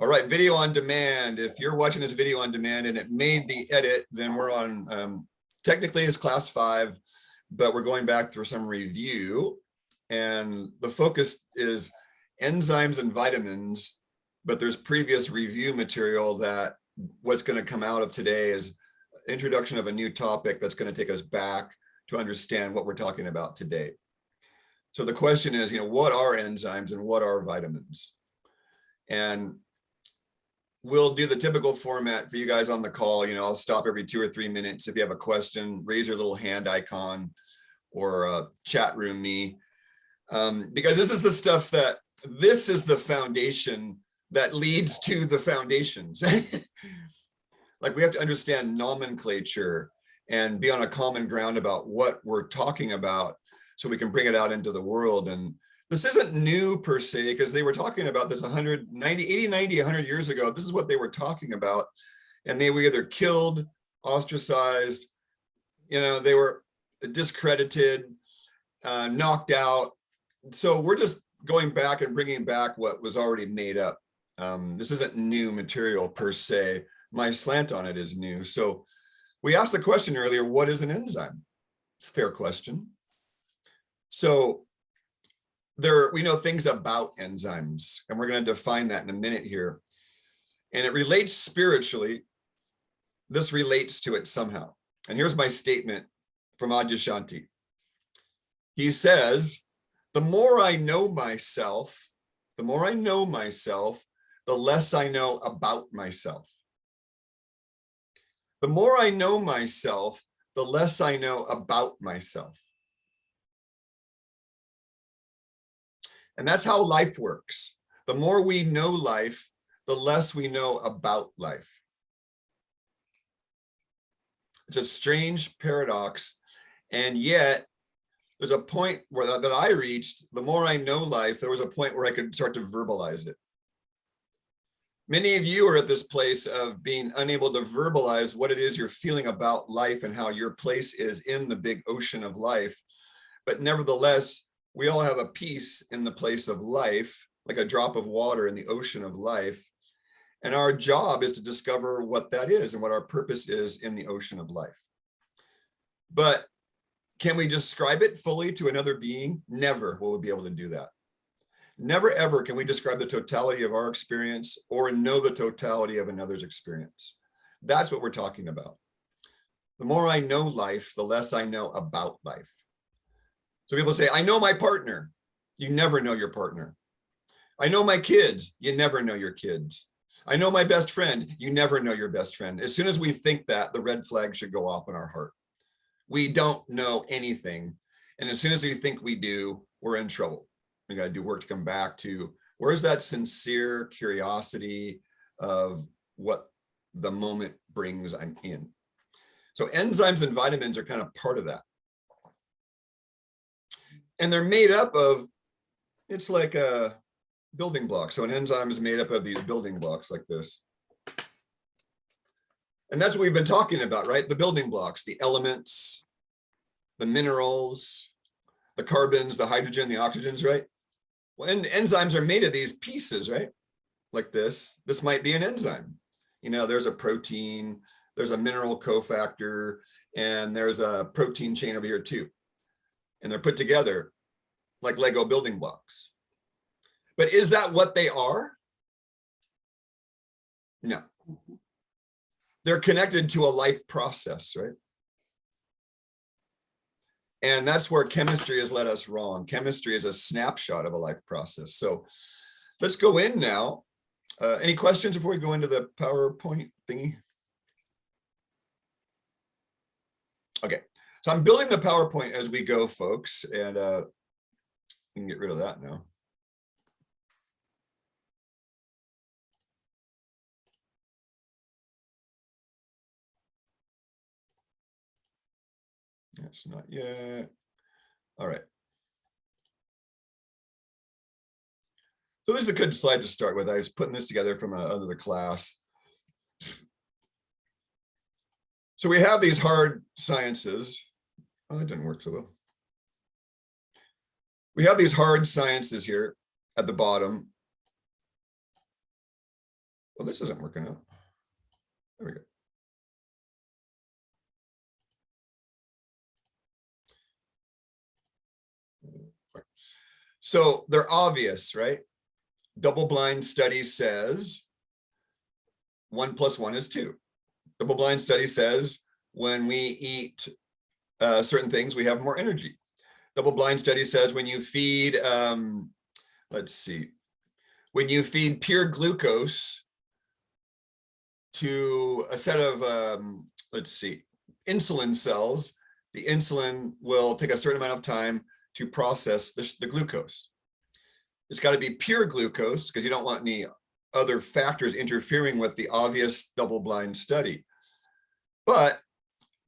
All right, video on demand. If you're watching this video on demand and it made the edit, then we're on, technically it's class 5, but we're going back for some review. And the focus is enzymes and vitamins, but there's previous review material that what's going to come out of today is introduction of a new topic that's going to take us back to understand what we're talking about today. So the question is, what are enzymes and what are vitamins? And we'll do the typical format for you guys on the call. I'll stop every 2 or 3 minutes. If you have a question, raise your little hand icon or chat room me. Because this is the stuff this is the foundation that leads to the foundations. Like we have to understand nomenclature and be on a common ground about what we're talking about so we can bring it out into the world. And this isn't new per se, because they were talking about this 80, 90, 100 years ago. This is what they were talking about. And they were either killed, ostracized, they were discredited, knocked out. So we're just going back and bringing back what was already made up. This isn't new material per se. My slant on it is new. So we asked the question earlier, what is an enzyme? It's a fair question. So we know things about enzymes, and we're going to define that in a minute here. And it relates spiritually. This relates to it somehow. And here's my statement from Adyashanti. He says, the more I know myself, the less I know about myself. The more I know myself, the less I know about myself. And that's how life works. The more we know life, the less we know about life. It's a strange paradox. And yet, there's a point that I reached, the more I know life, there was a point where I could start to verbalize it. Many of you are at this place of being unable to verbalize what it is you're feeling about life and how your place is in the big ocean of life. But nevertheless, we all have a piece in the place of life, like a drop of water in the ocean of life. And our job is to discover what that is and what our purpose is in the ocean of life. But can we describe it fully to another being? Never will we be able to do that. Never, ever can we describe the totality of our experience or know the totality of another's experience. That's what we're talking about. The more I know life, the less I know about life. So people say, I know my partner. You never know your partner. I know my kids. You never know your kids. I know my best friend. You never know your best friend. As soon as we think that, the red flag should go off in our heart. We don't know anything. And as soon as we think we do, we're in trouble. We got to do work to come back to where's that sincere curiosity of what the moment brings I'm in. So enzymes and vitamins are kind of part of that. And they're made up of, it's like a building block. So an enzyme is made up of these building blocks like this. And that's what we've been talking about, right? The building blocks, the elements, the minerals, the carbons, the hydrogen, the oxygens, right? Well, enzymes are made of these pieces, right? Like this. This might be an enzyme. There's a protein, there's a mineral cofactor, and there's a protein chain over here too. And they're put together like Lego building blocks. But is that what they are? No. They're connected to a life process, right? And that's where chemistry has led us wrong. Chemistry is a snapshot of a life process. So let's go in now. Any questions before we go into the PowerPoint thingy? Okay, so I'm building the PowerPoint as we go, folks, and we can get rid of that now. That's not yet. All right. So this is a good slide to start with. I was putting this together from another class. So we have these hard sciences. Oh, that didn't work so well. We have these hard sciences here at the bottom. Well, this isn't working out. There we go. So they're obvious, right? Double-blind study says 1 + 1 is 2. Double-blind study says when we eat certain things, we have more energy. Double-blind study says when you feed, let's see, when you feed pure glucose to a set of, let's see, insulin cells, the insulin will take a certain amount of time to process the glucose. It's got to be pure glucose because you don't want any other factors interfering with the obvious double-blind study. But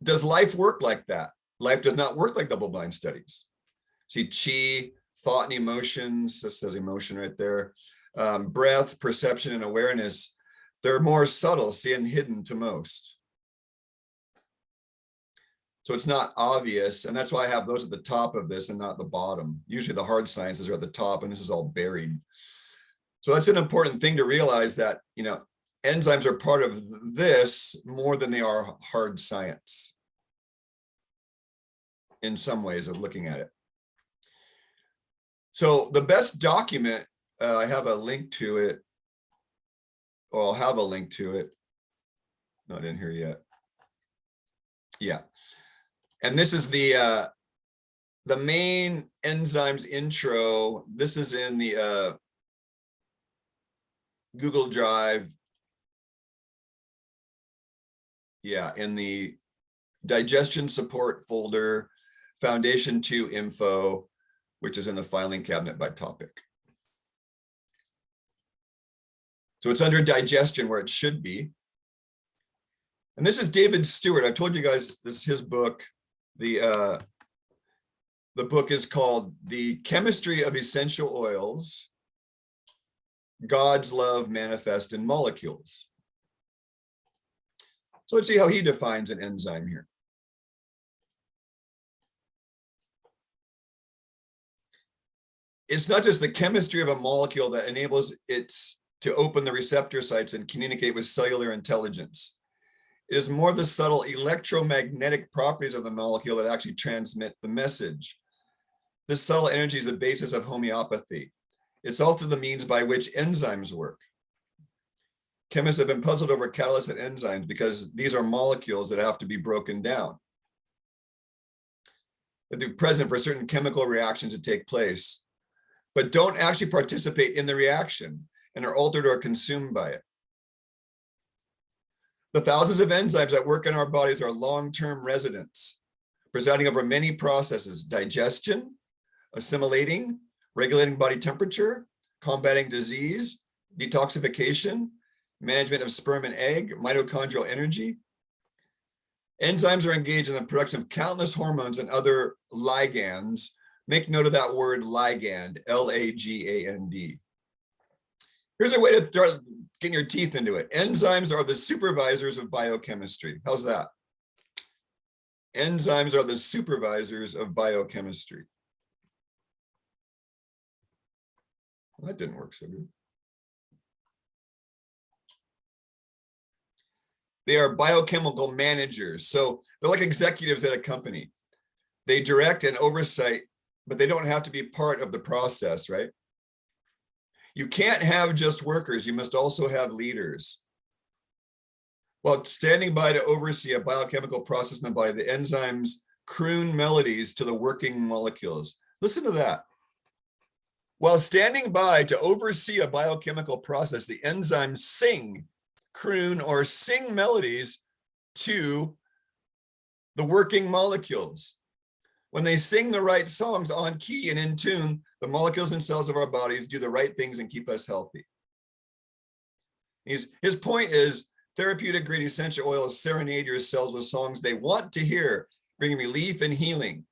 does life work like that? Life does not work like double-blind studies. See, chi, thought and emotions, this says emotion right there, breath, perception, and awareness, they're more subtle, see, and hidden to most. So it's not obvious, and that's why I have those at the top of this and not the bottom. Usually the hard sciences are at the top, and this is all buried. So that's an important thing to realize, that, you know, enzymes are part of this more than they are hard science in some ways of looking at it. So the best document, I have a link to it, or I'll have a link to it. Not in here yet. Yeah. And this is the main enzymes intro. This is in the Google Drive. Yeah, in the digestion support folder, Foundation 2 info, which is in the filing cabinet by topic. So it's under digestion where it should be. And this is David Stewart. I told you guys this is his book. The book is called The Chemistry of Essential Oils, God's Love Manifest in Molecules. So let's see how he defines an enzyme here. It's not just the chemistry of a molecule that enables it to open the receptor sites and communicate with cellular intelligence. It is more the subtle electromagnetic properties of the molecule that actually transmit the message. This subtle energy is the basis of homeopathy. It's also the means by which enzymes work. Chemists have been puzzled over catalysts and enzymes because these are molecules that have to be broken down. They're present for certain chemical reactions to take place, but don't actually participate in the reaction and are altered or consumed by it. The thousands of enzymes that work in our bodies are long-term residents, presiding over many processes: digestion, assimilating, regulating body temperature, combating disease, detoxification, management of sperm and egg, mitochondrial energy. Enzymes are engaged in the production of countless hormones and other ligands. Make note of that word ligand, L-A-G-A-N-D. Here's a way to start getting your teeth into it. Enzymes are the supervisors of biochemistry. How's that? Enzymes are the supervisors of biochemistry. Well, that didn't work so good. They are biochemical managers. So they're like executives at a company. They direct and oversight, but they don't have to be part of the process, right? You can't have just workers. You must also have leaders. While standing by to oversee a biochemical process in the body, the enzymes croon melodies to the working molecules. Listen to that. While standing by to oversee a biochemical process, the enzymes sing, croon, or sing melodies to the working molecules. When they sing the right songs on key and in tune, the molecules and cells of our bodies do the right things and keep us healthy. His point is, therapeutic grade essential oils serenade your cells with songs they want to hear, bringing relief and healing.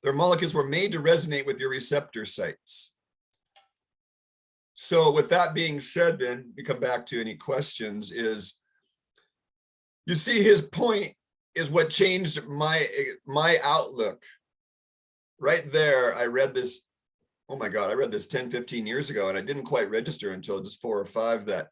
Their molecules were made to resonate with your receptor sites. So with that being said, then we come back to any questions. Is, you see, his point is what changed my outlook. Right there, I read this, oh my God, I read this 10, 15 years ago, and I didn't quite register until just 4 or 5 that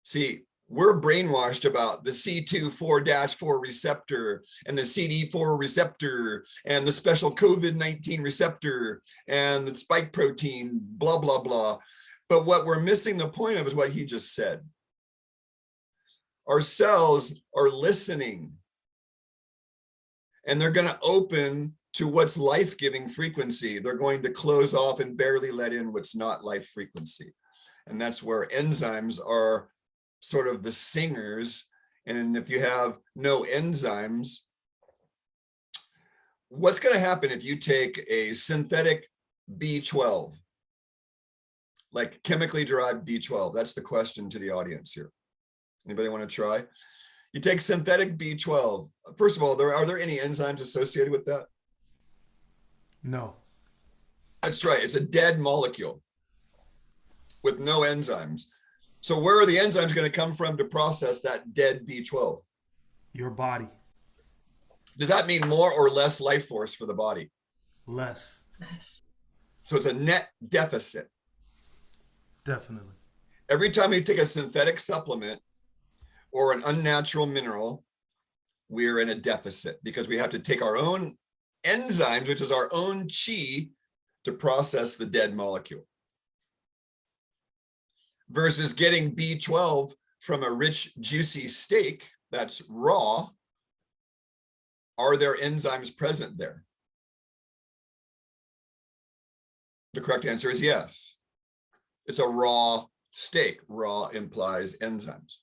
See, we're brainwashed about the C2-4-4 receptor and the CD4 receptor and the special COVID-19 receptor and the spike protein, blah, blah, blah. But what we're missing the point of is what he just said. Our cells are listening, and they're going to open to what's life-giving frequency. They're going to close off and barely let in what's not life frequency. And that's where enzymes are sort of the singers. And if you have no enzymes, what's going to happen if you take a synthetic B12, like chemically derived B12? That's the question to the audience here. Anybody want to try? You take synthetic B12. First of all, are there any enzymes associated with that? No. That's right. It's a dead molecule with no enzymes. So where are the enzymes going to come from to process that dead B12? Your body. Does that mean more or less life force for the body? Less. So it's a net deficit. Definitely. Every time you take a synthetic supplement or an unnatural mineral, we're in a deficit because we have to take our own enzymes, which is our own chi, to process the dead molecule. Versus getting B12 from a rich, juicy steak that's raw, are there enzymes present there? The correct answer is yes. It's a raw steak. Raw implies enzymes.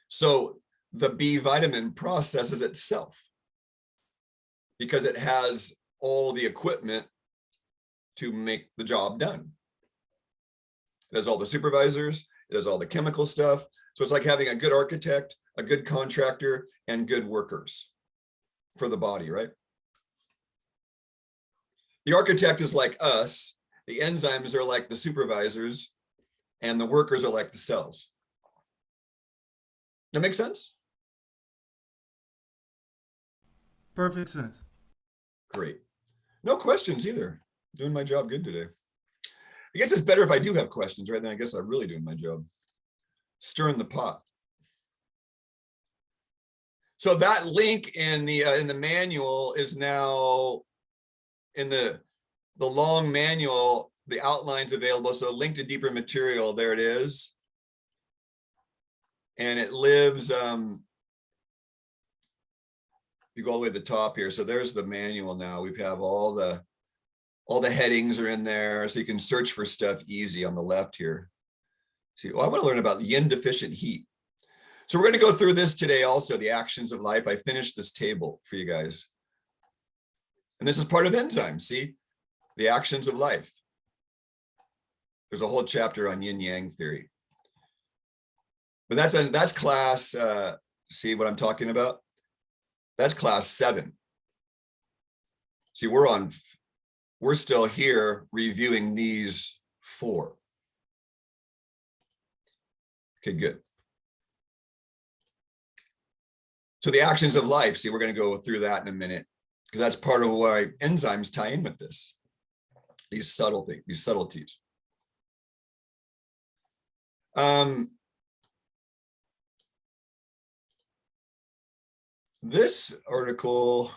So the B vitamin processes itself because it has all the equipment to make the job done. It has all the supervisors, it has all the chemical stuff. So it's like having a good architect, a good contractor, and good workers for the body, right? The architect is like us, the enzymes are like the supervisors, and the workers are like the cells. That makes sense? Perfect sense. Great. No questions either. Doing my job good today. I guess it's better if I do have questions, right? Then I guess I'm really doing my job. Stirring the pot. So that link in the manual is now in the long manual. The outline's available. So link to deeper material. There it is. And it lives. You go all the way to the top here. So there's the manual now. We have all the headings are in there, so you can search for stuff easy on the left here. See, I want to learn about yin deficient heat. So we're going to go through this today also, the actions of life. I finished this table for you guys. And this is part of enzymes, see? The actions of life. There's a whole chapter on yin-yang theory. But that's class, see what I'm talking about? That's class 7. See, we're still here reviewing these 4. Okay, good. So the actions of life, see, we're going to go through that in a minute, because that's part of why enzymes tie in with this, these subtle things, these subtleties. This article,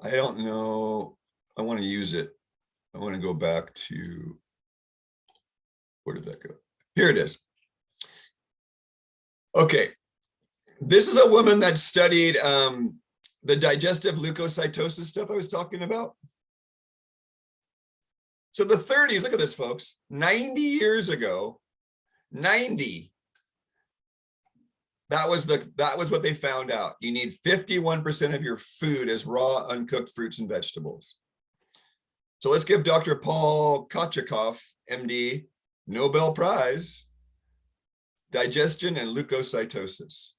I don't know. I want to use it. I want to go back to, where did that go? Here it is. Okay. This is a woman that studied the digestive leukocytosis stuff I was talking about. So the 30s, look at this, folks. 90 years ago, 90. That was what they found out. You need 51% of your food as raw, uncooked fruits and vegetables. So let's give Dr. Paul Kochakov, MD, Nobel Prize, digestion and leukocytosis.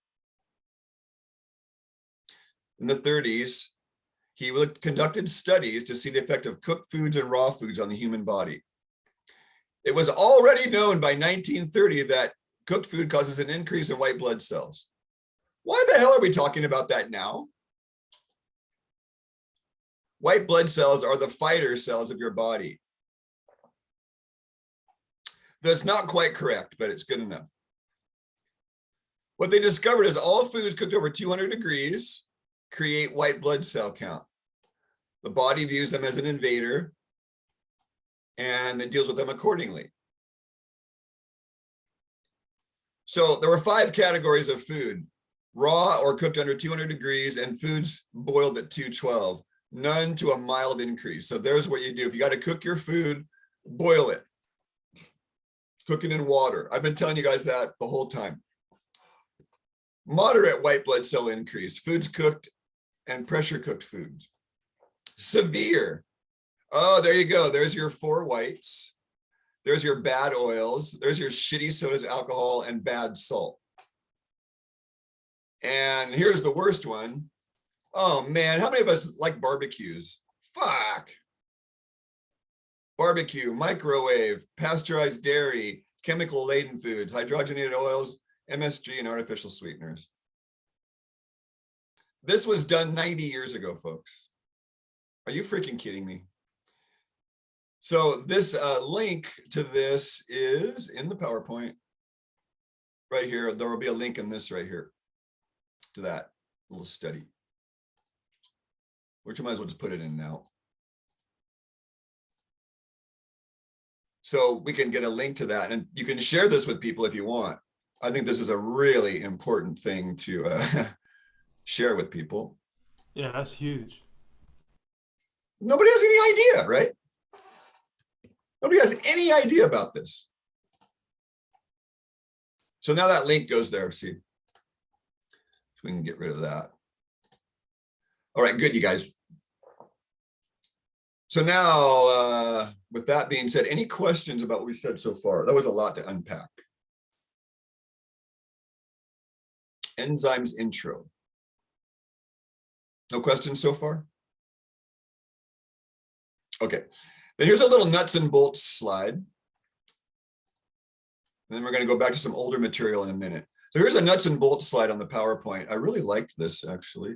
In the 30s, he conducted studies to see the effect of cooked foods and raw foods on the human body. It was already known by 1930 that cooked food causes an increase in white blood cells. Why the hell are we talking about that now? White blood cells are the fighter cells of your body. That's not quite correct, but it's good enough. What they discovered is all foods cooked over 200 degrees create white blood cell count. The body views them as an invader and it deals with them accordingly. So there were 5 categories of food: raw or cooked under 200 degrees and foods boiled at 212, none to a mild increase. So there's what you do. If you got to cook your food, boil it. Cook it in water. I've been telling you guys that the whole time. Moderate white blood cell increase, foods cooked and pressure cooked foods. Severe. Oh, there you go. There's your 4 whites. There's your bad oils. There's your shitty sodas, alcohol, and bad salt. And here's the worst one. Oh man, how many of us like barbecues? Fuck. Barbecue, microwave, pasteurized dairy, chemical laden foods, hydrogenated oils, MSG, and artificial sweeteners. This was done 90 years ago, folks. Are you freaking kidding me? So this link to this is in the PowerPoint right here. There will be a link in this right here to that little study, which I might as well just put it in now. So we can get a link to that, and you can share this with people if you want. I think this is a really important thing to share with people. Yeah, that's huge. Nobody has any idea, right? Nobody has any idea about this. So now that link goes there, see? So we can get rid of that. All right, good, you guys. So now, with that being said, any questions about what we said so far? That was a lot to unpack. Enzymes intro. No questions so far? Okay, then here's a little nuts and bolts slide. And then we're going to go back to some older material in a minute. So here's a nuts and bolts slide on the PowerPoint. I really liked this, actually.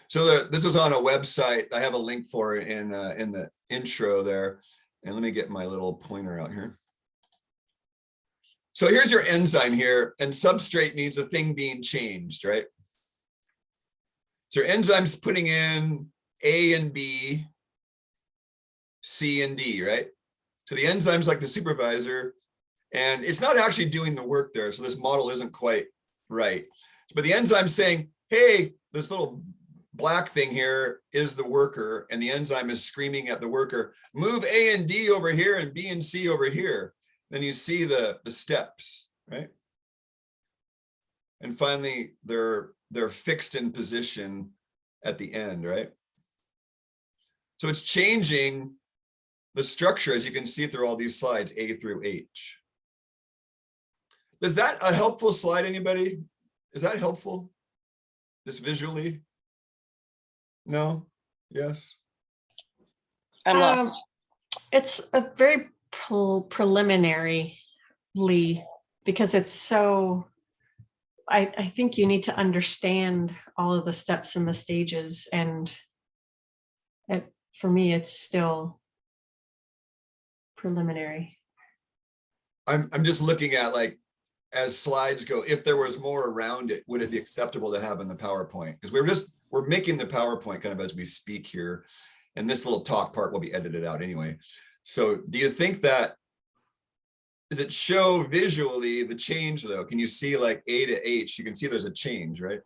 So this is on a website. I have a link for it in the intro there. And let me get my little pointer out here. So here's your enzyme here, and substrate means a thing being changed, right? So your enzyme's putting in A and B, C and D, right? So the enzyme's like the supervisor, and it's not actually doing the work there. So this model isn't quite right. But the enzyme's saying, hey, this little black thing here is the worker, and the enzyme is screaming at the worker, move A and D over here and B and C over here. Then you see the steps, right? And finally, they're fixed in position at the end, right? So it's changing the structure, as you can see through all these slides, A through H. Is that a helpful slide, anybody? Is that helpful, just visually? No? Yes? I'm lost. It's a very preliminarily, because it's so, I think you need to understand all of the steps and the stages, and for me it's still preliminary. I'm just looking at, like, as slides go, if there was more around it, would it be acceptable to have in the PowerPoint? Because we're making the PowerPoint kind of as we speak here, and this little talk part will be edited out anyway. So do you think that, does it show visually the change though? Can you see like A to H? You can see there's a change, right?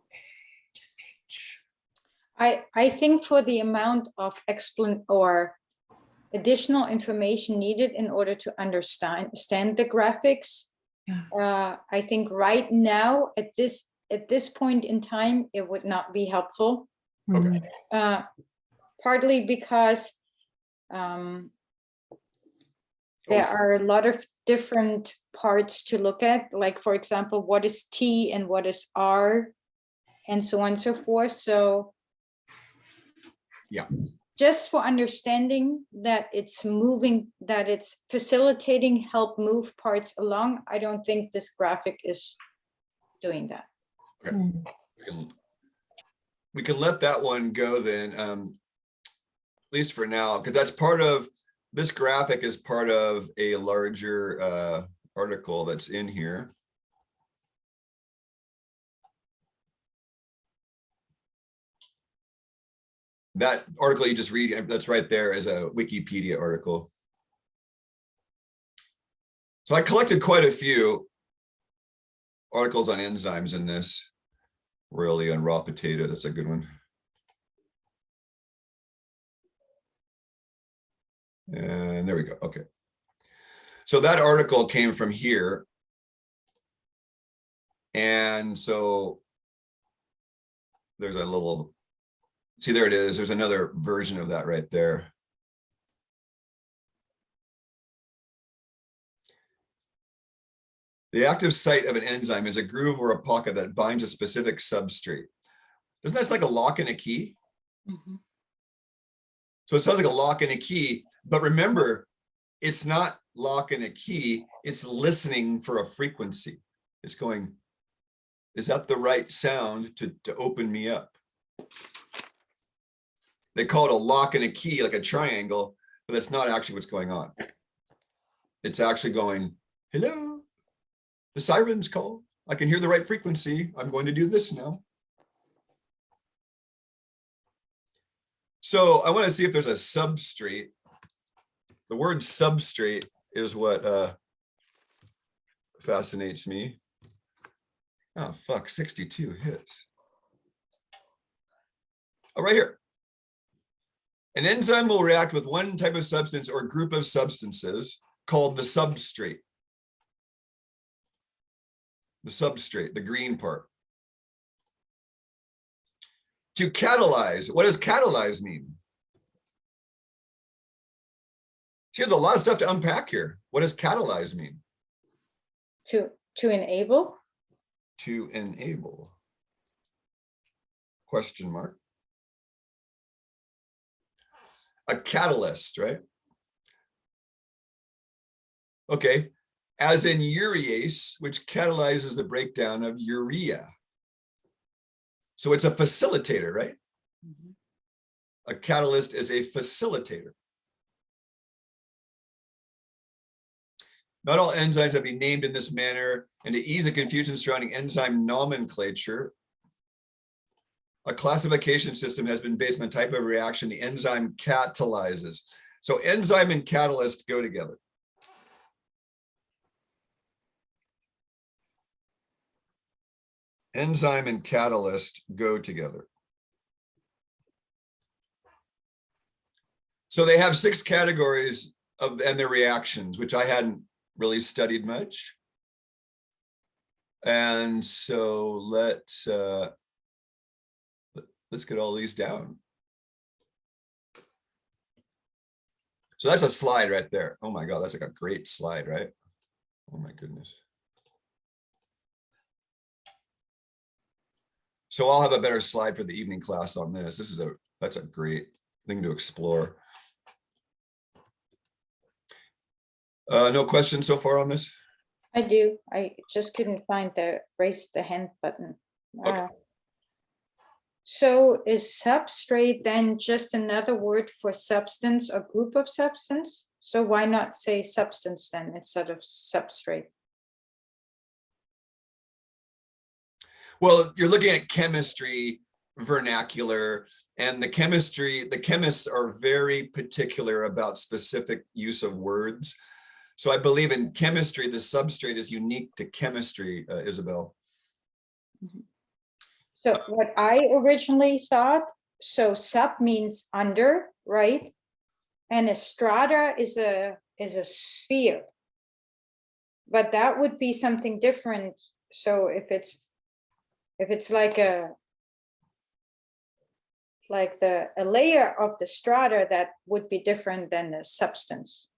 I think for the amount of additional information needed in order to understand the graphics, I think right now at this point in time it would not be helpful. Okay. Partly because there are a lot of different parts to look at, like, for example, what is T and what is R, and so on and so forth. So yeah, just for understanding that it's moving, that it's facilitating, help move parts along, I don't think this graphic is doing that. okay. we can let that one go then, at least for now, because that's part of, this graphic is part of a larger article that's in here. That article you just read, that's right there, is a Wikipedia article. So I collected quite a few articles on enzymes in this, really on raw potato. That's a good one. And there we go. Okay. So that article came from here. And so there's a little, see, there it is. There's another version of that right there. The active site of an enzyme is a groove or a pocket that binds a specific substrate. Doesn't that sound like a lock and a key? Mhm. So it sounds like a lock and a key, but remember, it's not lock and a key, it's listening for a frequency. It's going, is that the right sound to open me up? They call it a lock and a key, like a triangle, but that's not actually what's going on. It's actually going, hello, the siren's call. I can hear the right frequency. I'm going to do this now. So I want to see if there's a substrate. The word substrate is what fascinates me. Oh, fuck, 62 hits. Oh, right here. An enzyme will react with one type of substance or group of substances called the substrate. The substrate, the green part. To catalyze, what does catalyze mean? See, there's a lot of stuff to unpack here. What does catalyze mean? To enable. To enable. Question mark. A catalyst, right? Okay, as in urease, which catalyzes the breakdown of urea. So it's a facilitator, right? Mhm. A catalyst is a facilitator. Not all enzymes have been named in this manner, and to ease the confusion surrounding enzyme nomenclature, a classification system has been based on the type of reaction the enzyme catalyzes. So enzyme and catalyst go together. Enzyme and catalyst go together. So they have 6 categories of and their reactions, which I hadn't really studied much. And so let's get all these down. So that's a slide right there. Oh my God, that's like a great slide, right? Oh my goodness. So I'll have a better slide for the evening class on this. That's a great thing to explore. No questions so far on this? I do. I just couldn't find the raise the hand button. Okay. So is substrate then just another word for substance or group of substance? So why not say substance then instead of substrate? Well, you're looking at chemistry vernacular, and the chemists are very particular about specific use of words. So I believe in chemistry, the substrate is unique to chemistry, Isabel. So what I originally thought, so sub means under, right? And a strata is a sphere. But that would be something different. So if it's like a layer of the strata, that would be different than the substance.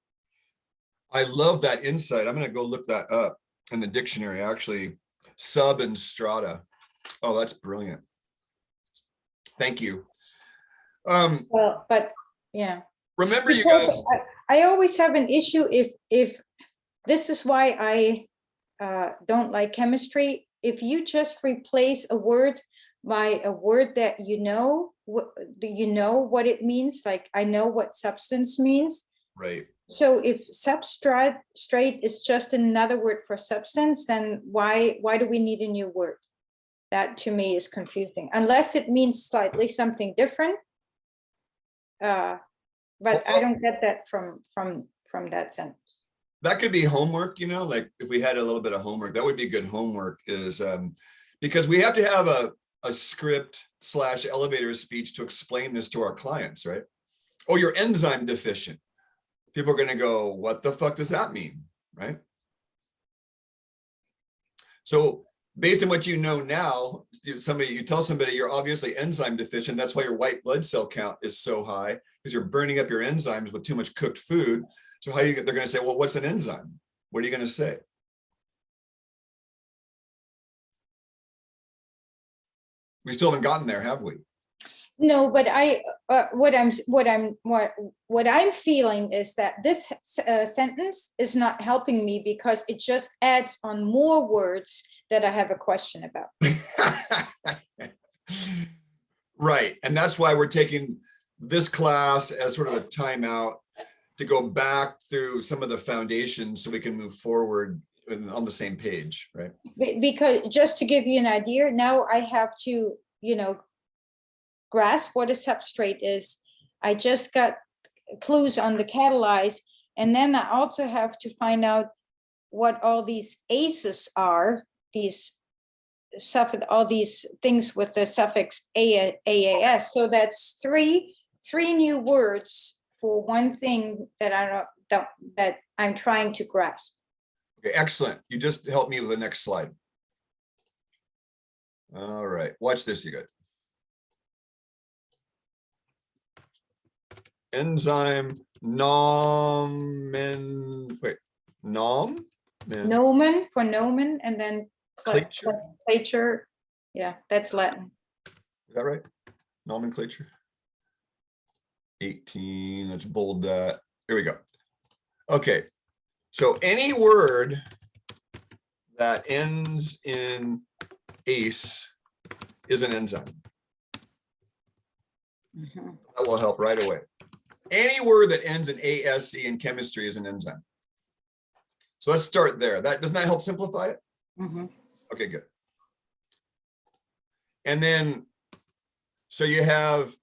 I love that insight. I'm going to go look that up in the dictionary, actually. Sub and strata. Oh, that's brilliant. Thank you. Well, but yeah. Remember, you Because guys. I always have an issue if this is why I don't like chemistry. If you just replace a word by a word that you know, what it means? Like, I know what substance means. Right. So if substrate is just another word for substance, then why do we need a new word? That to me is confusing, unless it means slightly something different. But I don't get that from that sentence. That could be homework, you know, like if we had a little bit of homework, that would be good homework, is because we have to have a script / elevator speech to explain this to our clients, right? Oh, you're enzyme deficient. People are going to go, what the fuck does that mean, right? So based on what you know now, you tell somebody you're obviously enzyme deficient. That's why your white blood cell count is so high, because you're burning up your enzymes with too much cooked food. So they're going to say, well, what's an enzyme? What are you going to say? We still haven't gotten there, have we? No, but what I'm feeling is that this sentence is not helping me, because it just adds on more words that I have a question about. Right. And that's why we're taking this class as sort of a timeout to go back through some of the foundations so we can move forward on the same page, right? Because just to give you an idea, now I have to, grasp what a substrate is. I just got clues on the catalyze, and then I also have to find out what all these aces are, all these things with the suffix AAS. So that's three new words for one thing that that I'm trying to grasp. Okay, excellent. You just helped me with the next slide. All right, watch this, you guys. Enzyme nomen, wait, nomen For nomen, and then clature. Yeah, that's Latin. Is that right? Nomenclature. 18, let's bold that. Here we go. Okay, so any word that ends in ACE is an enzyme. Mhm. That will help right away. Any word that ends in ASE in chemistry is an enzyme. So let's start there. Doesn't that help simplify it? Mhm. Okay, good. And then, so you have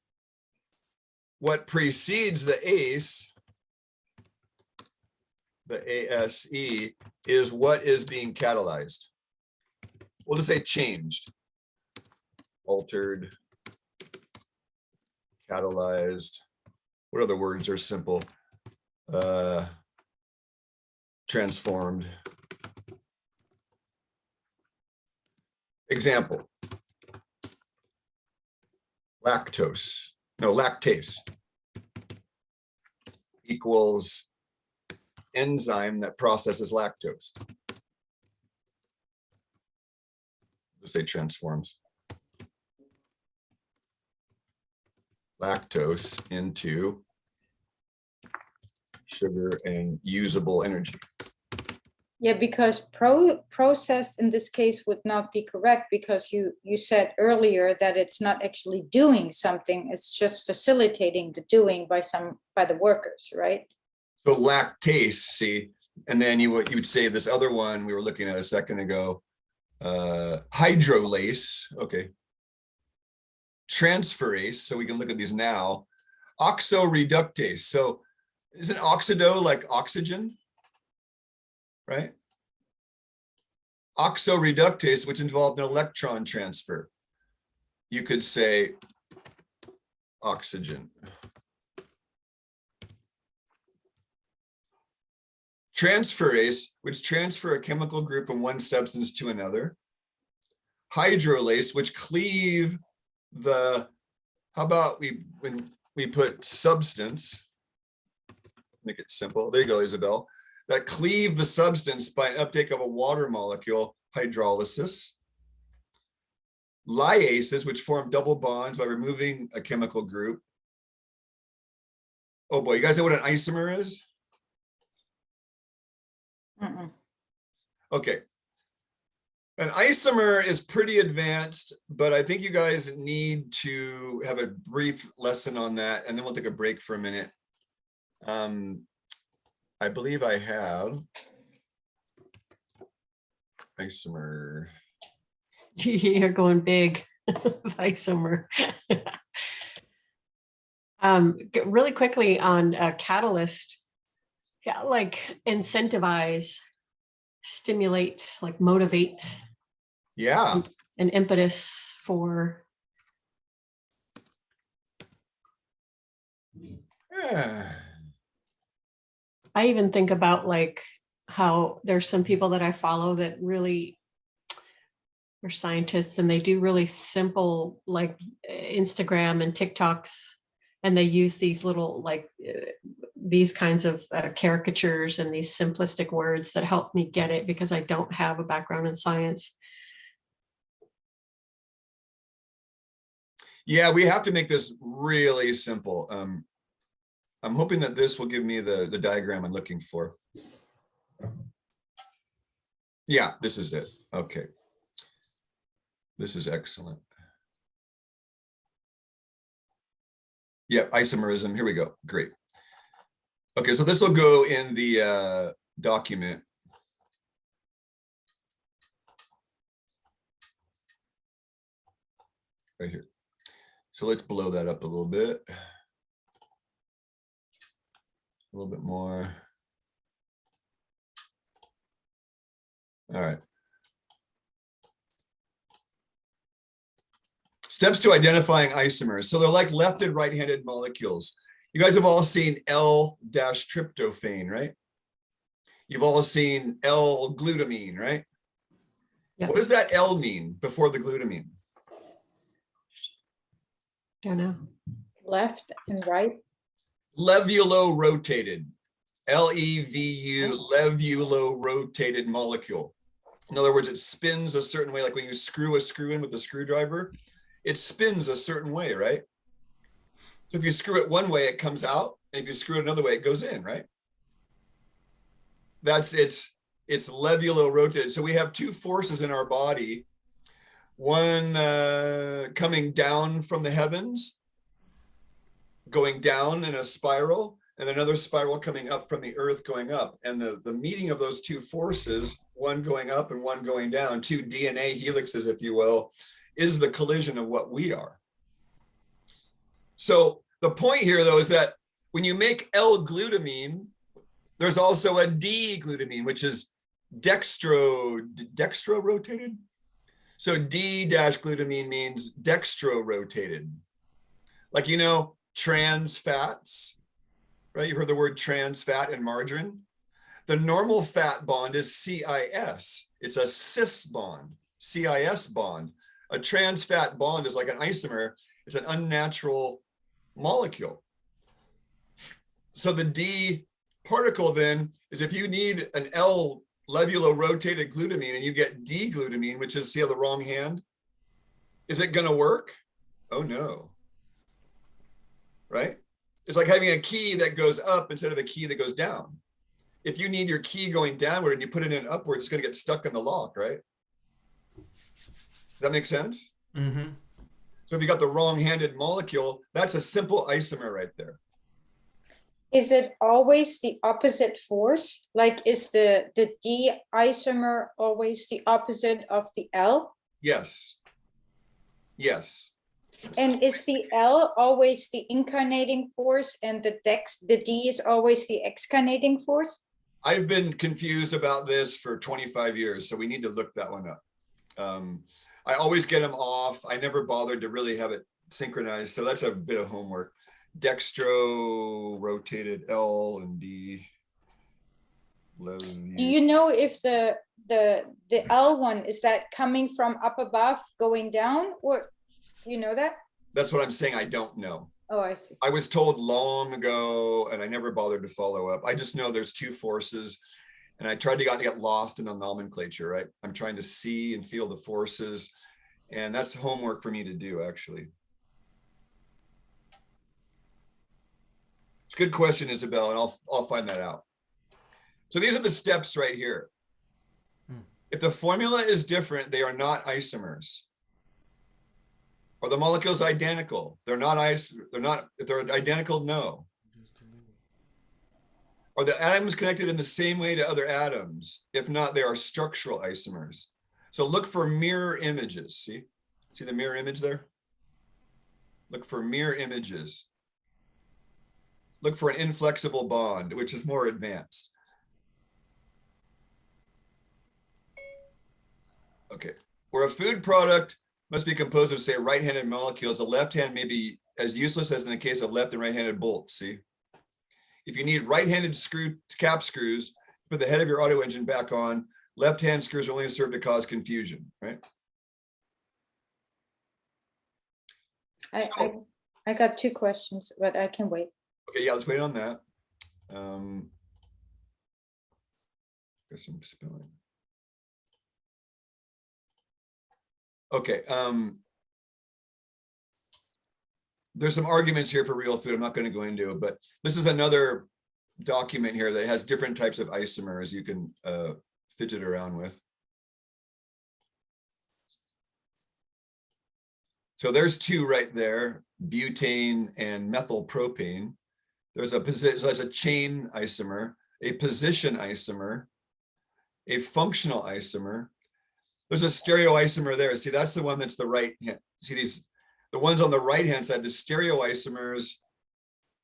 what precedes the ACE, the ASE, is what is being catalyzed. We'll just say changed, altered, catalyzed. What other words are simple? Transformed. Example. Lactase equals enzyme that processes lactose. Let's say transforms lactose into sugar and usable energy. Yeah, because processed in this case would not be correct, because you said earlier that it's not actually doing something, it's just facilitating the doing by the workers, right? So lactase, see, and then you would say this other one we were looking at a second ago, hydrolase, okay. Transferase, so we can look at these now. Oxoreductase, so isn't oxido like oxygen? Right? Oxoreductase, which involved an electron transfer. You could say oxygen. Transferase, which transfer a chemical group from one substance to another. Hydrolase, which cleave the, how about when we put substance, make it simple. There you go, Isabel. That cleave the substance by an uptake of a water molecule, hydrolysis. Lyases, which form double bonds by removing a chemical group. Oh boy, you guys know what an isomer is? Mm-mm. Okay. An isomer is pretty advanced, but I think you guys need to have a brief lesson on that, and then we'll take a break for a minute. I believe I have isomer. You're going big, isomer. Really quickly on catalyst, yeah, like incentivize, stimulate, like motivate, Yeah. an impetus for. Yeah. I even think about like how there's some people that I follow that really are scientists, and they do really simple like Instagram and TikToks, and they use these little like these kinds of caricatures and these simplistic words that help me get it because I don't have a background in science. Yeah, we have to make this really simple. I'm hoping that this will give me the diagram I'm looking for. Yeah, this is it. Okay. This is excellent. Yep, isomerism. Here we go. Great. Okay, so this will go in the document. Right here. So let's blow that up a little bit. A little bit more. All right. Steps to identifying isomers. So they're like left and right-handed molecules. You guys have all seen L-tryptophan, right? You've all seen L-glutamine, right? Yep. What does that L mean before the glutamine? Don't know. Left and right. Levulo-rotated. L-E-V-U, levulo-rotated molecule. In other words, it spins a certain way, like when you screw a screw in with the screwdriver, it spins a certain way, right? So if you screw it one way, it comes out, and if you screw it another way, it goes in, right? That's it's levulo-rotated. So we have two forces in our body, one coming down from the heavens, going down in a spiral, and another spiral coming up from the earth going up. And the meeting of those two forces, one going up and one going down, two DNA helixes, if you will, is the collision of what we are. So the point here, though, is that when you make L-glutamine, there's also a D-glutamine, which is dextro-rotated. So D-glutamine means dextro-rotated. Like, you know, trans fats, right? You've heard the word trans fat in margarine. The normal fat bond is CIS. It's a cis bond, CIS bond. A trans fat bond is like an isomer. It's an unnatural molecule. So the D particle then is if you need an L levulo-rotated glutamine and you get D-glutamine, which is, see how the wrong hand? Is it going to work? Oh, no. Right? It's like having a key that goes up instead of a key that goes down. If you need your key going downward and you put it in upward, it's going to get stuck in the lock, right? Does that make sense? Mm-hmm. So if you got the wrong-handed molecule, that's a simple isomer right there. Is it always the opposite force? Like, is the D isomer always the opposite of the L? Yes. Yes. And is the L always the incarnating force and the D is always the excarnating force? I've been confused about this for 25 years, so we need to look that one up. I always get them off. I never bothered to really have it synchronized, so that's a bit of homework. Dextro-rotated L and D. Do you know if the L one, is that coming from up above going down, or you know that? That's what I'm saying. I don't know. Oh, I see. I was told long ago, and I never bothered to follow up. I just know there's two forces, and I tried to get lost in the nomenclature, right? I'm trying to see and feel the forces, and that's homework for me to do, actually. It's a good question, Isabel, and I'll find that out. So these are the steps right here. If the formula is different, they are not isomers. Or the molecule is identical. They're not if they're identical, no. Are the atoms connected in the same way to other atoms? If not, they are structural isomers. So look for mirror images. See the mirror image there? Look for mirror images. Look for an inflexible bond, which is more advanced. Okay, where a food product must be composed of, say, right-handed molecules, the left hand may be as useless as in the case of left and right-handed bolts, see? If you need right-handed cap screws, put the head of your auto engine back on, left-hand screws only serve to cause confusion, right? I got 2 questions, but I can wait. Okay, yeah, let's wait on that. There's some spelling. Okay, there's some arguments here for real food I'm not going to go into, but this is another document here that has different types of isomers you can fidget around with. So there's 2 right there, butane and methylpropane. There's so that's a chain isomer, a position isomer, a functional isomer. There's a stereoisomer there. See, that's the one that's the right hand. See the ones on the right hand side, the stereoisomers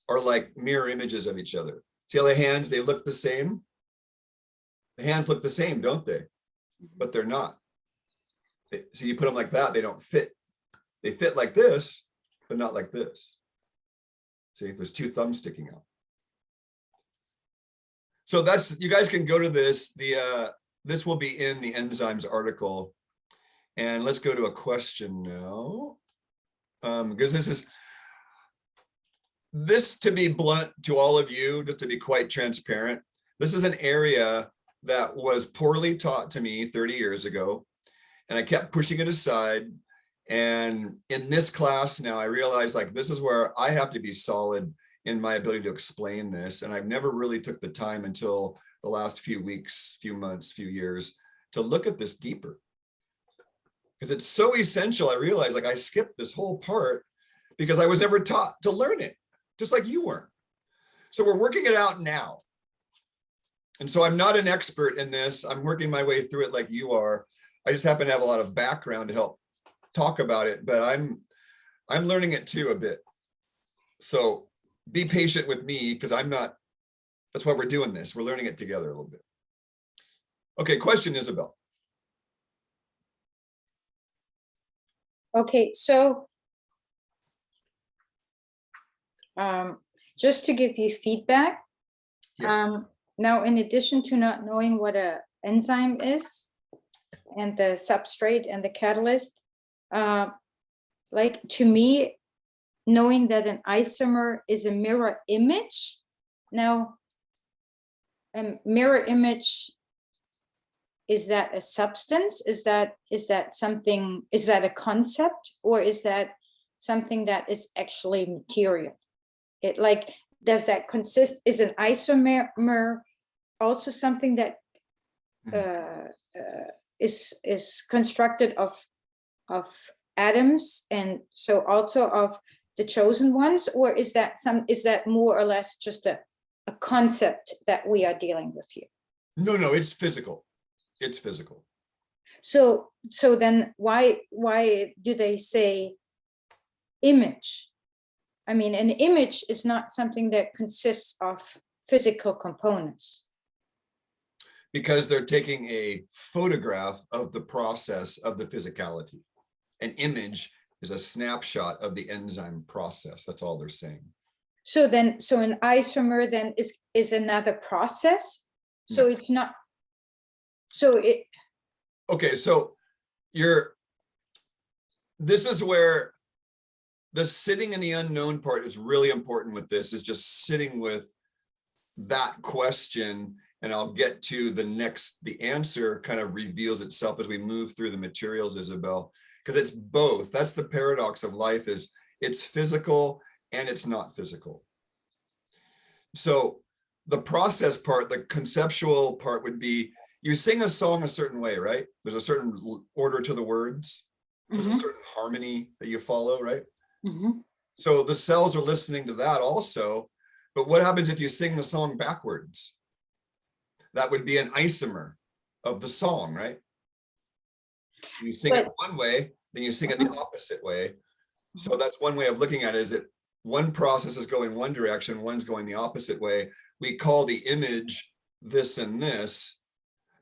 are like mirror images of each other. See how the hands, they look the same? The hands look the same, don't they? But they're not. So you put them like that, they don't fit. They fit like this, but not like this. See, there's 2 thumbs sticking out. So that's, you guys can go to this. This will be in the enzymes article. And let's go to a question now. Because this, to be blunt to all of you, just to be quite transparent, this is an area that was poorly taught to me 30 years ago. And I kept pushing it aside. And in this class now, I realized like, this is where I have to be solid in my ability to explain this. And I've never really took the time until the last few weeks, few months, few years to look at this deeper. Because it's so essential. I realized like I skipped this whole part because I was never taught to learn it, just like you weren't. So we're working it out now. And so I'm not an expert in this. I'm working my way through it like you are. I just happen to have a lot of background to help talk about it, but I'm learning it too a bit. So be patient with me because I'm not, that's why we're doing this. We're learning it together a little bit. Okay, question, Isabel. Okay, so just to give you feedback, Yeah. now in addition to not knowing what an enzyme is and the substrate and the catalyst, like to me, knowing that an isomer is a mirror image. Now, a mirror image, is that a substance? Is that something, is that a concept, or is that something that is actually material? It like, does that consist, is an isomer also something that is constructed of atoms, and so also of the chosen ones, or is that more or less just a concept that we are dealing with here? No, it's physical. It's physical. So then why do they say image? I mean, an image is not something that consists of physical components. Because they're taking a photograph of the process of the physicality. An image is a snapshot of the enzyme process. That's all they're saying. So an isomer then is another process. So No. it's not. So it. Okay, so this is where the sitting in the unknown part is really important with this, is just sitting with that question. And I'll get to the answer kind of reveals itself as we move through the materials, Isabel, because it's both. That's the paradox of life, is it's physical and it's not physical. So the process part, the conceptual part would be, you sing a song a certain way, right? There's a certain order to the words. There's a Mhm, certain harmony that you follow, right? mhm. So the cells are listening to that also. But what happens if you sing the song backwards? That would be an isomer of the song, right? You sing it But one way, then you sing it the opposite way. So that's one way of looking at it, is that one process is going one direction, one's going the opposite way. We call the image this and this,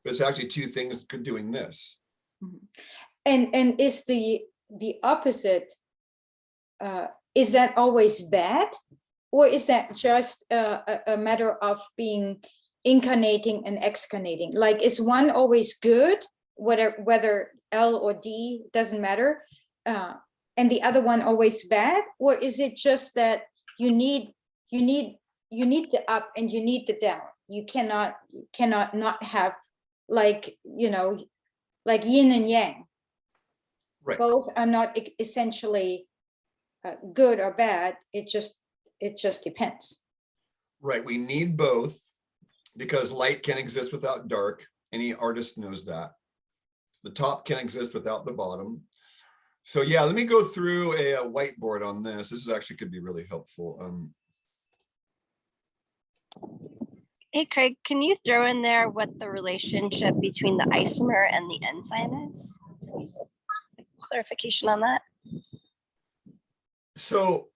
but it's actually two things doing this. and is the opposite, is that always bad, or is that just a matter of being incarnating and excarnating? Like, is one always good, whether L or D, doesn't matter, and the other one always bad? Or is it just that you need the up and you need the down? You cannot not have, like, like yin and yang. Right, Both are not essentially good or bad. It just depends. right. We need both because light can exist without dark. Any artist knows that. The top can exist without the bottom. So yeah, let me go through a whiteboard on this. This is actually could be really helpful. Hey, Craig, can you throw in there what the relationship between the isomer and the enzyme is? Please? Clarification on that. So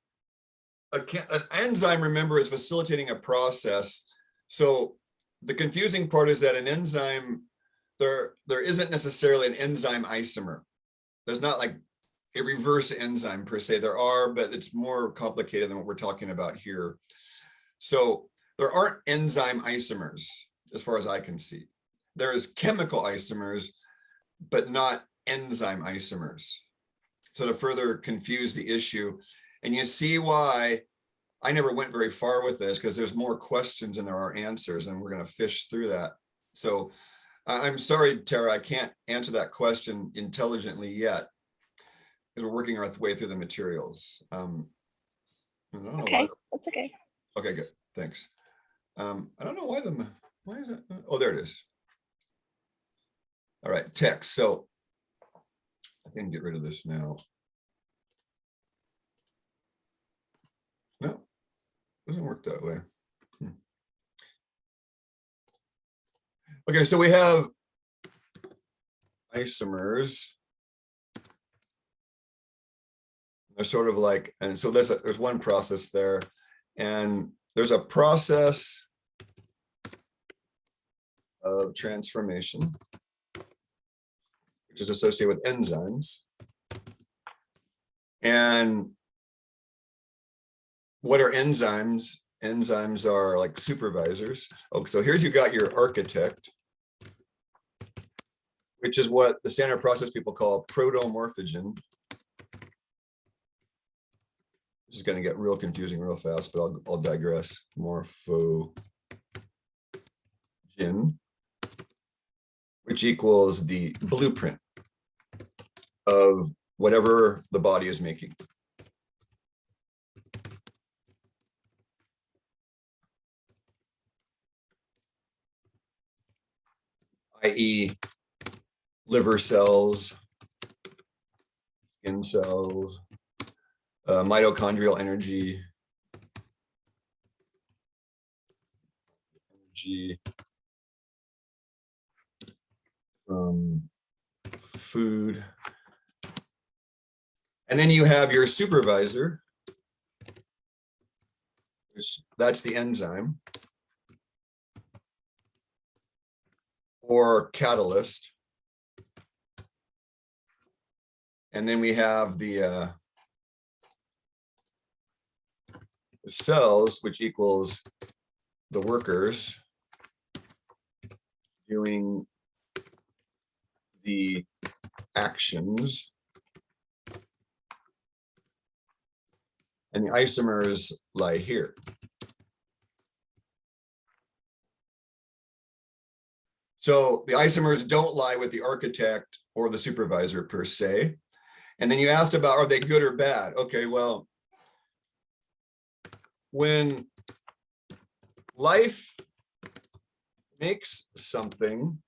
an enzyme, remember, is facilitating a process. So the confusing part is that an enzyme, there isn't necessarily an enzyme isomer. There's not like a reverse enzyme per se. There are, but it's more complicated than what we're talking about here. So there aren't enzyme isomers as far as I can see. There's chemical isomers, but not enzyme isomers. So to further confuse the issue, and you see why I never went very far with this, because there's more questions than there are answers, and we're going to fish through that. So I'm sorry, Tara, I can't answer that question intelligently yet, because we're working our way through the materials. I don't know Okay, why. that's okay. Okay, good, thanks. I don't know why is that? Oh, there it is. All right, text. So I can get rid of this now. No, doesn't work that way. Okay, so we have isomers. They're sort of like, and so there's one process there, and there's a process of transformation, which is associated with enzymes. And what are enzymes? Enzymes are like supervisors. Oh, so here's you got your architect, which is what the standard process people call protomorphogen. This is going to get real confusing real fast, but I'll digress. Morphogen, which equals the blueprint of whatever the body is making. I.e., liver cells, skin cells, mitochondrial energy, from food. And then you have your supervisor, which that's the enzyme or catalyst. And then we have the cells, which equals the workers doing the actions. And the isomers lie here. So the isomers don't lie with the architect or the supervisor per se. And then you asked about, are they good or bad? Okay, well, when life makes something,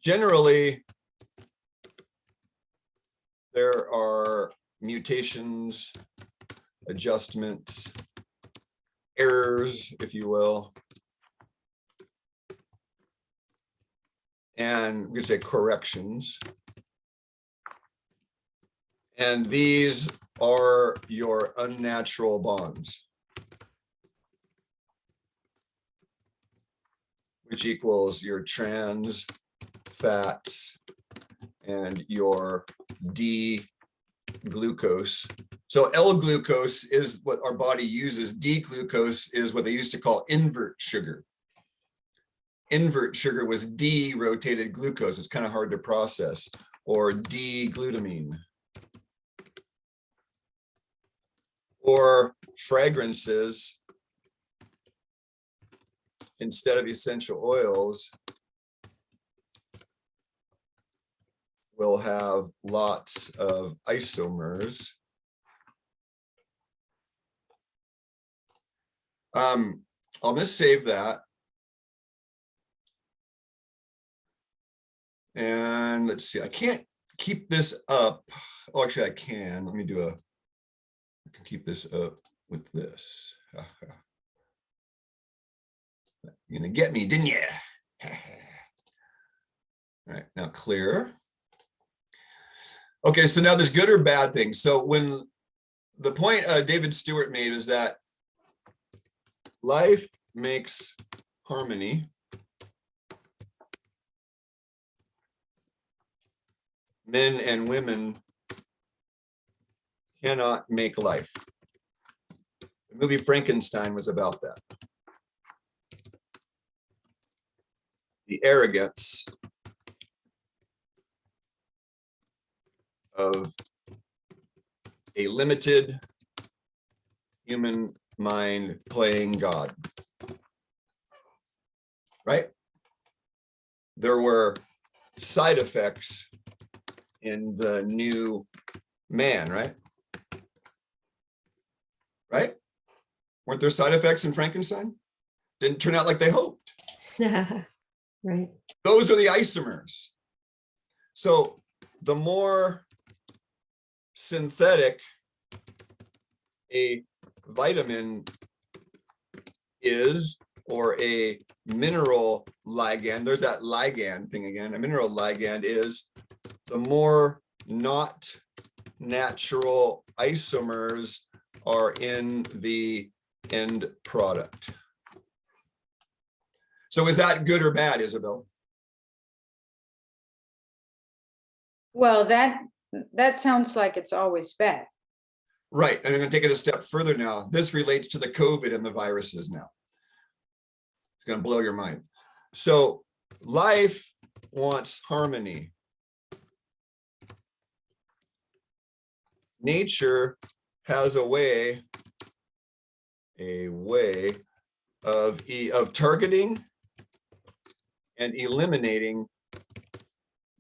generally, there are mutations, adjustments, errors, if you will. And we could say corrections. And these are your unnatural bonds, which equals your trans fats and your D-glucose. So L-glucose is what our body uses. D-glucose is what they used to call invert sugar. Invert sugar was D-rotated glucose. It's kind of hard to process, or D-glutamine. Or fragrances, instead of essential oils, will have lots of isomers. I'll just save that. And let's see, I can't keep this up. Oh, actually I can. Let me do a, I can keep this up with this. You're gonna get me, didn't you? All right, now clear. Okay, so now there's good or bad things. So when the point David Stewart made is that life makes harmony. Men and women cannot make life. The movie Frankenstein was about that. The arrogance of a limited human mind playing God, right? There were side effects in the new man, right? Right? Weren't there side effects in Frankenstein? Didn't turn out like they hoped. Right. Those are the isomers. So the more synthetic a vitamin is, or a mineral ligand, there's that ligand thing again, a mineral ligand is, the more not natural isomers are in the end product. So is that good or bad, Isabel? Well, that sounds like it's always bad. Right, and I'm going to take it a step further now. This relates to the COVID and the viruses now. It's going to blow your mind. So life wants harmony. Nature has a way of targeting and eliminating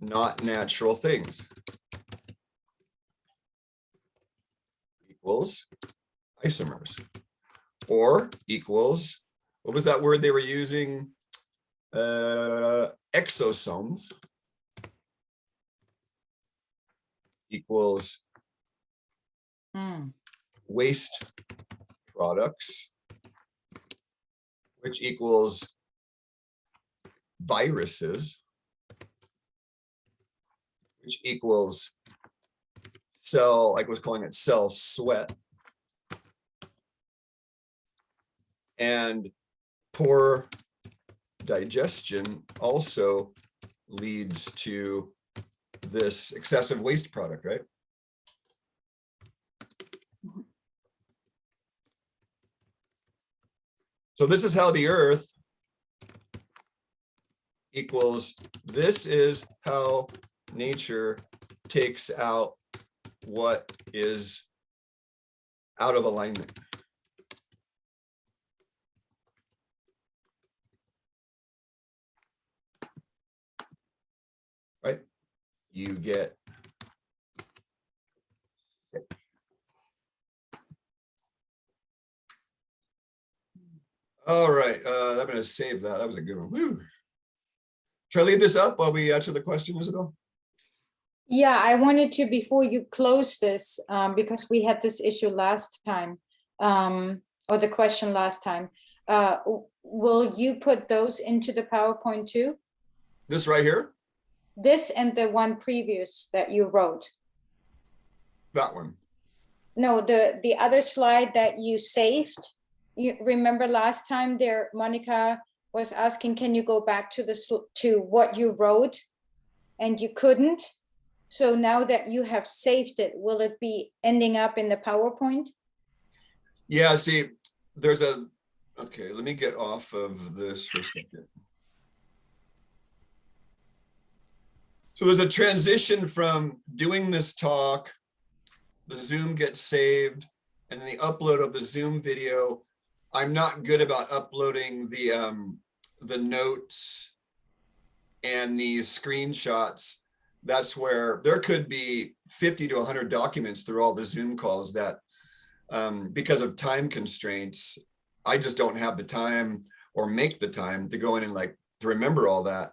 not natural things. Equals isomers, or equals, what was that word they were using? Exosomes equals waste products, which equals viruses, which equals cell, like I was calling it cell sweat. And poor digestion also leads to this excessive waste product, right? So this is how the earth equals, this is how nature takes out what is out of alignment. Right? You get sick. All right, I'm going to save that. That was a good one. Woo. Should I leave this up while we answer the question, Isabel? Yeah, I wanted to, before you close this, because we had this issue last time, or the question last time. Will you put those into the PowerPoint too? This right here, This and the one previous that you wrote? that one. No, the other slide that you saved. You remember last time there, Monica was asking, can you go back to to what you wrote? And you couldn't. So now that you have saved it, will it be ending up in the PowerPoint? Yeah, see, there's a, okay, let me get off of this for a second. So there's a transition from doing this talk, the Zoom gets saved, and then the upload of the Zoom video. I'm not good about uploading the notes and these screenshots. That's where there could be 50 to 100 documents through all the Zoom calls that because of time constraints, I just don't have the time or make the time to go in and like to remember all that.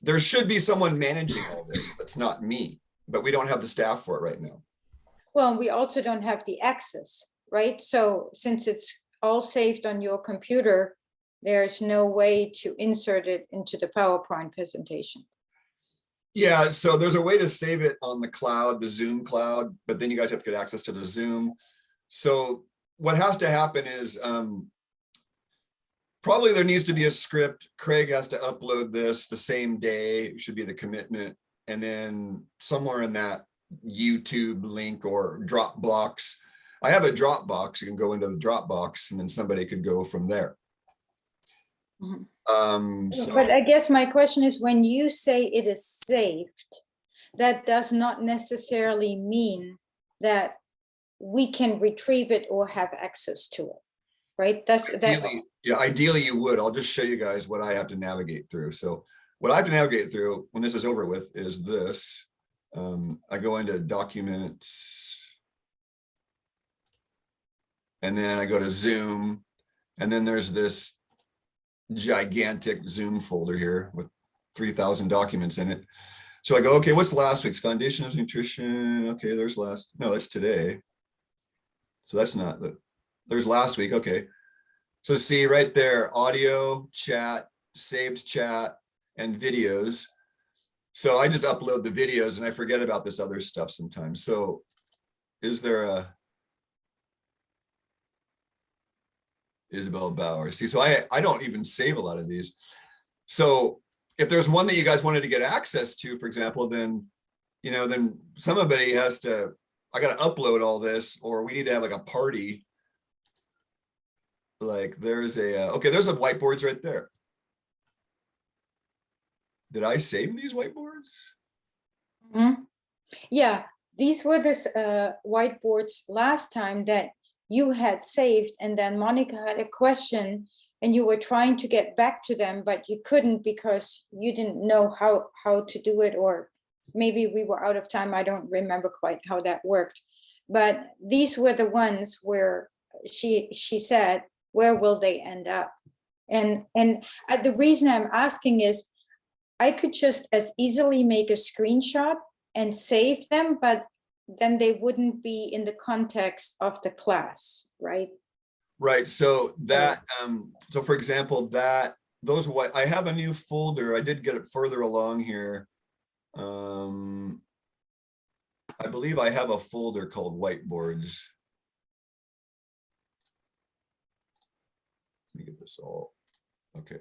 There should be someone managing all this. That's not me, but we don't have the staff for it right now. Well, we also don't have the access, right? So since it's all saved on your computer, there's no way to insert it into the PowerPoint presentation. Yeah, so there's a way to save it on the cloud, the Zoom cloud, but then you guys have to get access to the Zoom. So what has to happen is probably there needs to be a script. Craig has to upload this the same day, it should be the commitment. And then somewhere in that YouTube link or Dropbox, I have a Dropbox, you can go into the Dropbox and then somebody could go from there. Mhm. So, But I guess my question is, when you say it is saved, that does not necessarily mean that we can retrieve it or have access to it, right? That's that. ideally, yeah, ideally you would. I'll just show you guys what I have to navigate through. So what I have to navigate through when this is over with is this. I go into documents and then I go to Zoom, and then there's this gigantic Zoom folder here with 3,000 documents in it. So I go, okay, what's last week's foundation of nutrition? Okay, there's last, no, that's today. So that's not the, there's last week. Okay. So see right there, audio, chat, saved chat, and videos. So I just upload the videos and I forget about this other stuff sometimes. So is there a Isabel Bauer? See, so I don't even save a lot of these. So if there's one that you guys wanted to get access to, for example, then, you know, then somebody has to, I got to upload all this, or we need to have like a party. Like there's a, okay, there's some whiteboards right there. Did I save these whiteboards? Mhm. Yeah, these were the whiteboards last time that you had saved, and then Monica had a question and you were trying to get back to them, but you couldn't because you didn't know how to do it, or maybe we were out of time. I don't remember quite how that worked. But these were the ones where she said, where will they end up? And the reason I'm asking is I could just as easily make a screenshot and save them, but then they wouldn't be in the context of the class, right? Right. So that, so for example, that those what I have a new folder. I did get it further along here. I believe I have a folder called whiteboards. Let me get this all. Okay.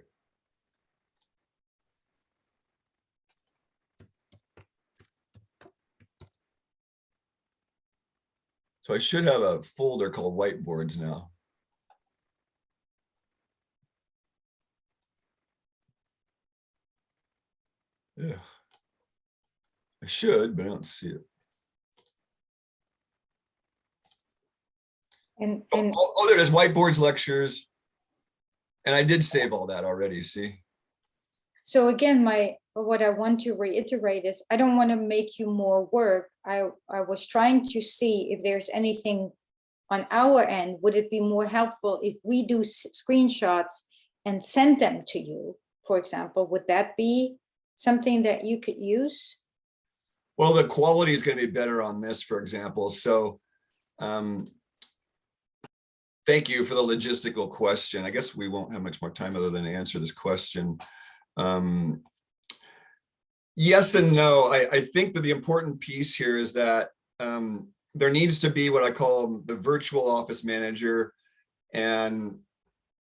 So I should have a folder called whiteboards now. Yeah, I should, but I don't see it. And Oh, there it is, whiteboards, lectures. And I did save all that already, see? so again, what I want to reiterate is I don't want to make you more work. I was trying to see if there's anything on our end. Would it be more helpful if we do screenshots and send them to you for example, would that be something that you could use? Well, the quality is going to be better on this, for example. So thank you for the logistical question. I guess we won't have much more time other than to answer this question. Yes and no. I think that the important piece here is that there needs to be what I call the virtual office manager, and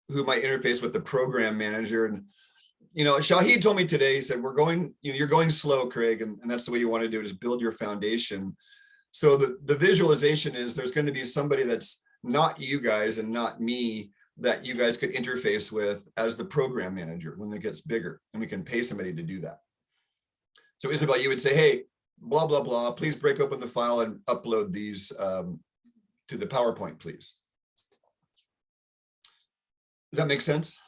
who might interface with the program manager. And Shahid told me today, he said, you're going slow, Craig, and that's the way you want to do it, is build your foundation. So the visualization is there's going to be somebody that's not you guys and not me that you guys could interface with as the program manager when it gets bigger, and we can pay somebody to do that. So Isabel, you would say, hey, blah, blah, blah, please break open the file and upload these to the PowerPoint, please. Does that make sense?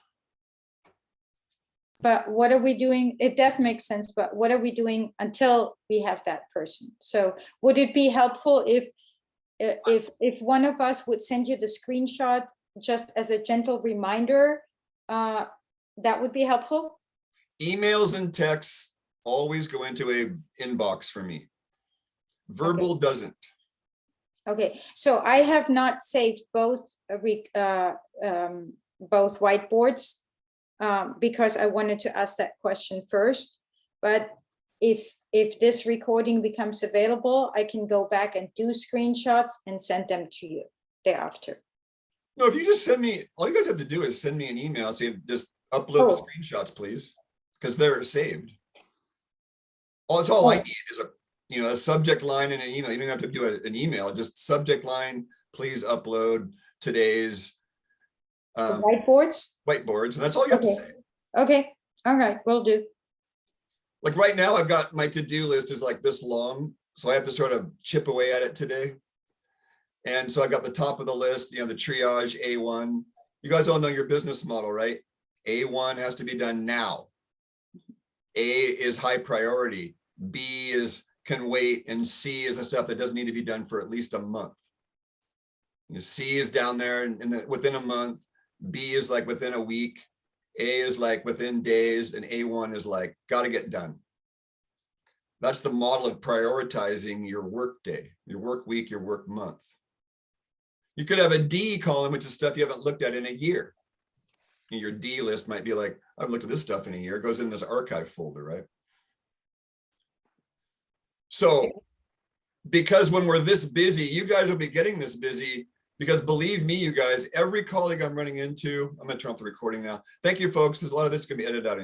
But what are we doing? It does make sense, but what are we doing until we have that person? So would it be helpful if one of us would send you the screenshot just as a gentle reminder? That would be helpful. Emails and texts always go into a inbox for me. Verbal doesn't. Okay, so I have not saved both whiteboards because I wanted to ask that question first. But if this recording becomes available, I can go back and do screenshots and send them to you thereafter. No, if you just send me, all you guys have to do is send me an email and say, just upload the screenshots, please, because they're saved. That's all I need is a subject line and an email. You don't have to do an email, just subject line, please upload today's Whiteboards, and that's all you have to say. okay, all right, will do. Like right now, I've got my to-do list is like this long, so I have to sort of chip away at it today. And so I got the top of the list, the triage A1. You guys all know your business model, right? A1 has to be done now. A is high priority. B is can wait, and C is the stuff that doesn't need to be done for at least a month. C is down there within a month. B is like within a week. A is like within days, and A1 is like got to get done. That's the model of prioritizing your work day, your work week, your work month. You could have a D column, which is stuff you haven't looked at in a year. Your D list might be like, I've looked at this stuff in a year. It goes in this archive folder, right? So because when we're this busy, you guys will be getting this busy, because believe me, you guys, every colleague I'm running into, I'm going to turn off the recording now. Thank you, folks. A lot of this can be edited out.